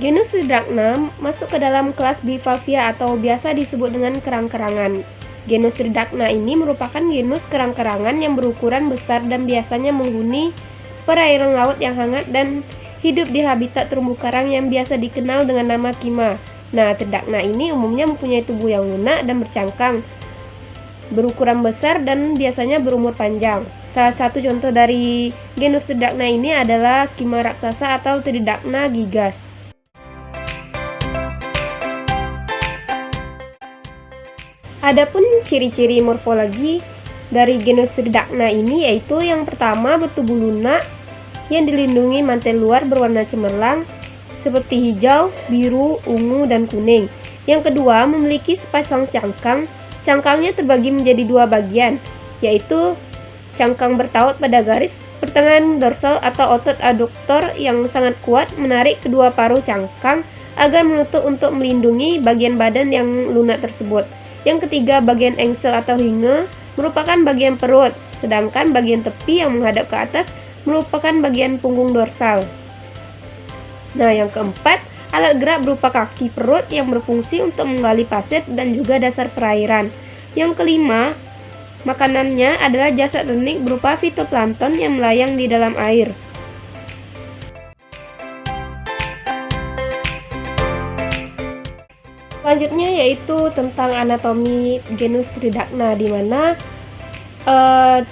Genus Tridacna masuk ke dalam kelas Bivalvia atau biasa disebut dengan kerang-kerangan. Genus Tridacna ini merupakan genus kerang-kerangan yang berukuran besar dan biasanya menghuni perairan laut yang hangat dan hidup di habitat terumbu karang yang biasa dikenal dengan nama kima. Nah, Tridacna ini umumnya mempunyai tubuh yang lunak dan bercangkang, berukuran besar dan biasanya berumur panjang. Salah satu contoh dari genus Tridacna ini adalah kima raksasa atau Tridacna gigas. Adapun ciri-ciri morfologi dari genus Tridacna ini yaitu yang pertama bertubuh lunak yang dilindungi mantel luar berwarna cemerlang seperti hijau, biru, ungu, dan kuning. Yang kedua memiliki sepasang cangkang. Cangkangnya terbagi menjadi dua bagian, yaitu cangkang bertaut pada garis pertengahan dorsal atau otot aduktor yang sangat kuat menarik kedua paruh cangkang agar menutup untuk melindungi bagian badan yang lunak tersebut. Yang ketiga, bagian engsel atau hinge merupakan bagian perut, sedangkan bagian tepi yang menghadap ke atas merupakan bagian punggung dorsal. Nah, yang keempat, alat gerak berupa kaki perut yang berfungsi untuk menggali pasir dan juga dasar perairan. Yang kelima, makanannya adalah jasad renik berupa fitoplankton yang melayang di dalam air. Selanjutnya yaitu tentang anatomi genus Tridacna, di mana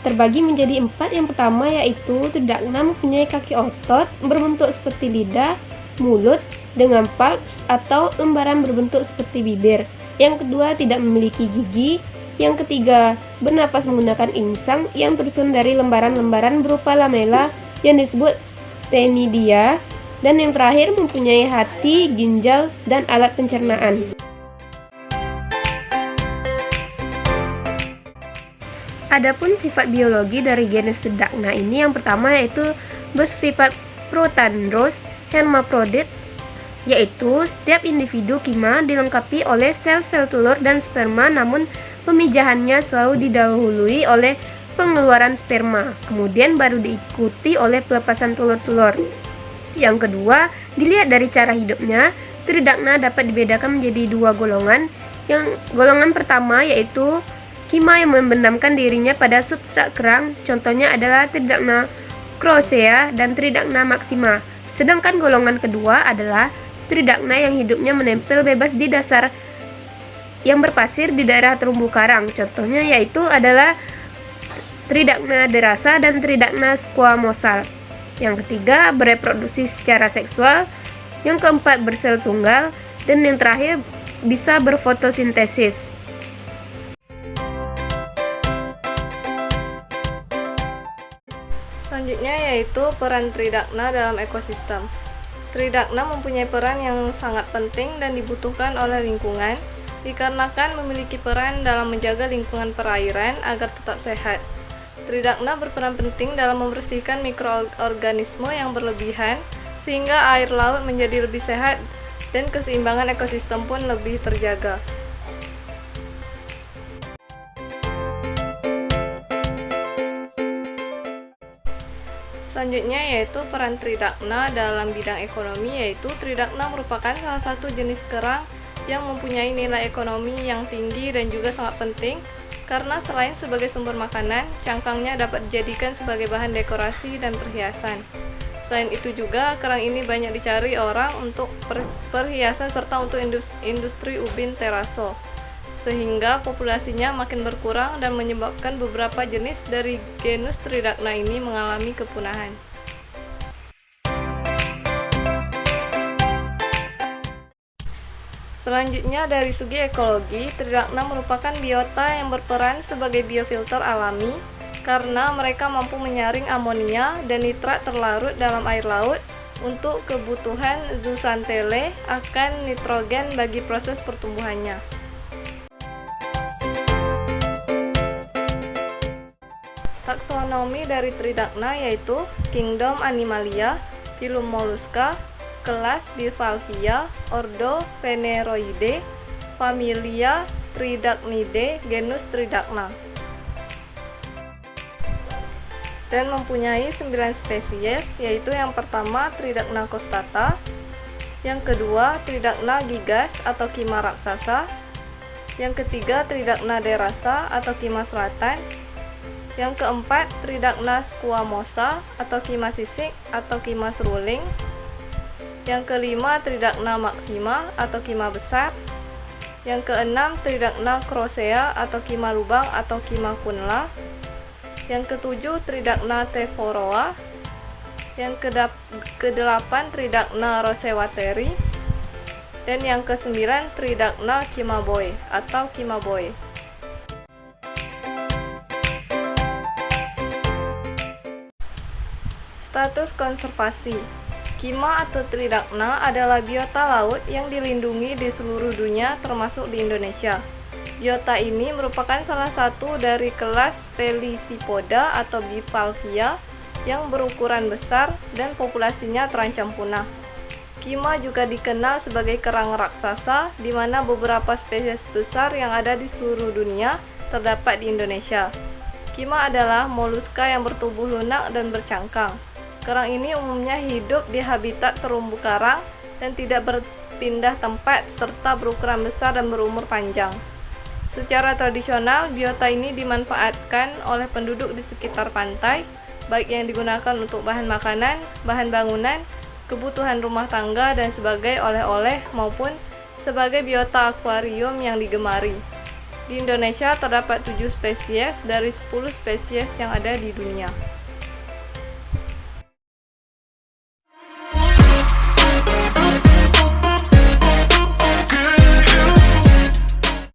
terbagi menjadi 4. Yang pertama yaitu Tridacna mempunyai kaki otot berbentuk seperti lidah, mulut dengan palps atau lembaran berbentuk seperti bibir. Yang kedua, tidak memiliki gigi. Yang ketiga, bernafas menggunakan insang yang tersusun dari lembaran-lembaran berupa lamela yang disebut ctenidia. Dan yang terakhir, mempunyai hati, ginjal, dan alat pencernaan. Adapun sifat biologi dari genus Tridacna ini yang pertama yaitu bersifat protandros hermaprodit, yaitu setiap individu kima dilengkapi oleh sel-sel telur dan sperma, namun pemijahannya selalu didahului oleh pengeluaran sperma, kemudian baru diikuti oleh pelepasan telur-telur. Yang kedua, dilihat dari cara hidupnya, Tridacna dapat dibedakan menjadi dua golongan. Yang golongan pertama yaitu kima yang membenamkan dirinya pada substrat kerang, contohnya adalah Tridacna crocea dan Tridacna maxima. Sedangkan golongan kedua adalah Tridacna yang hidupnya menempel bebas di dasar yang berpasir di daerah terumbu karang, contohnya yaitu adalah Tridacna derasa dan Tridacna squamosal. Yang ketiga, bereproduksi secara seksual. Yang keempat, bersel tunggal. Dan yang terakhir, bisa berfotosintesis. Selanjutnya yaitu peran Tridacna dalam ekosistem. Tridacna mempunyai peran yang sangat penting dan dibutuhkan oleh lingkungan, dikarenakan memiliki peran dalam menjaga lingkungan perairan agar tetap sehat. Tridacna berperan penting dalam membersihkan mikroorganisme yang berlebihan, sehingga air laut menjadi lebih sehat dan keseimbangan ekosistem pun lebih terjaga. Selanjutnya yaitu peran Tridacna dalam bidang ekonomi, yaitu Tridacna merupakan salah satu jenis kerang yang mempunyai nilai ekonomi yang tinggi dan juga sangat penting karena selain sebagai sumber makanan, cangkangnya dapat dijadikan sebagai bahan dekorasi dan perhiasan. Selain itu juga, kerang ini banyak dicari orang untuk perhiasan serta untuk industri ubin teraso, sehingga populasinya makin berkurang dan menyebabkan beberapa jenis dari genus Tridacna ini mengalami kepunahan. Selanjutnya, dari segi ekologi, Tridacna merupakan biota yang berperan sebagai biofilter alami karena mereka mampu menyaring amonia dan nitrat terlarut dalam air laut untuk kebutuhan zooxanthellae akan nitrogen bagi proses pertumbuhannya. Taksonomi dari Tridacna yaitu Kingdom Animalia, Phylum Mollusca, kelas Bivalvia, ordo Phaneroideae, familia Tridacnidae, genus Tridacna. Dan mempunyai 9 spesies, yaitu yang pertama Tridacna costata, Yang kedua, Tridacna gigas atau kima raksasa. Yang ketiga, Tridacna derasa atau kima selatan. Yang keempat, Tridacna squamosa atau kima sisik atau kima seruling. Yang kelima, Tridacna maxima atau kima besar. Yang keenam, Tridacna crosea atau kima lubang atau kima kunla. Yang ketujuh, Tridacna tephoroa. Yang kedelapan, Tridacna rosewateri. Dan yang kesembilan, Tridacna kimaboi atau kimaboi. Status konservasi. Kima atau Tridacna adalah biota laut yang dilindungi di seluruh dunia termasuk di Indonesia. Biota ini merupakan salah satu dari kelas Pelicipoda atau Bivalvia yang berukuran besar dan populasinya terancam punah. Kima juga dikenal sebagai kerang raksasa, di mana beberapa spesies besar yang ada di seluruh dunia terdapat di Indonesia. Kima adalah moluska yang bertubuh lunak dan bercangkang. Kerang ini umumnya hidup di habitat terumbu karang dan tidak berpindah tempat serta berukuran besar dan berumur panjang. Secara tradisional, biota ini dimanfaatkan oleh penduduk di sekitar pantai, baik yang digunakan untuk bahan makanan, bahan bangunan, kebutuhan rumah tangga, dan sebagai oleh-oleh maupun sebagai biota akuarium yang digemari. Di Indonesia terdapat 7 spesies dari 10 spesies yang ada di dunia.